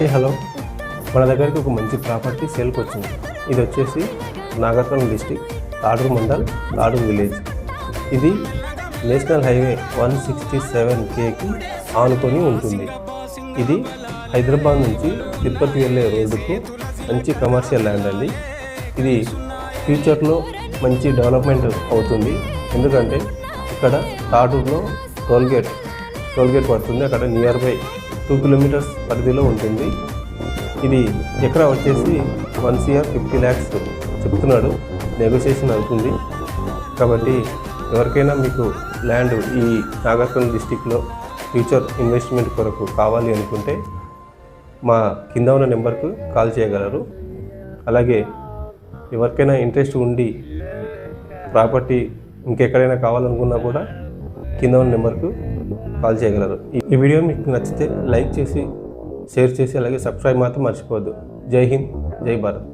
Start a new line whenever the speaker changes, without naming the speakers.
Hello, మన దగ్గరికి ఒక మంచి ప్రాపర్టీ సేల్కి వచ్చింది. ఇది వచ్చేసి నాగర్కర్నూల్ డిస్టిక్, తాడూరు మండల్, తాడూరు విలేజ్. ఇది నేషనల్ హైవే 167Kకి ఆనుకొని ఉంటుంది. ఇది హైదరాబాద్ నుంచి తిరుపతి వెళ్ళే రోడ్డుకు మంచి కమర్షియల్ ల్యాండ్ అండి. ఇది ఫ్యూచర్లో మంచి డెవలప్మెంట్ అవుతుంది. ఎందుకంటే ఇక్కడ తాడూరులో టోల్గేట్ పడుతుంది. అక్కడ నియర్ బై 2 కిలోమీటర్స్ పరిధిలో ఉంటుంది. ఇది ఎకరా వచ్చేసి 1,50 lakhs చెప్తున్నాడు. నెగోషియేషన్ అవుతుంది. కాబట్టి ఎవరికైనా మీకు ల్యాండ్ ఈ నాగర్కర్నూల్ డిస్టిక్లో ఫ్యూచర్ ఇన్వెస్ట్మెంట్ కొరకు కావాలి అనుకుంటే మా కింద ఉన్న నెంబర్కు కాల్ చేయగలరు. అలాగే ఎవరికైనా ఇంట్రెస్ట్ ఉండి ప్రాపర్టీ ఇంకెక్కడైనా కావాలనుకున్నా కూడా కింద ఉన్న నెంబర్కు కాల్ చేయగలరు. ఈ వీడియో మీకు నచ్చితే లైక్ చేసి, షేర్ చేసి, అలాగే సబ్స్క్రైబ్ మాత్రం మర్చిపోవద్దు. జై హింద్, జై భారత్.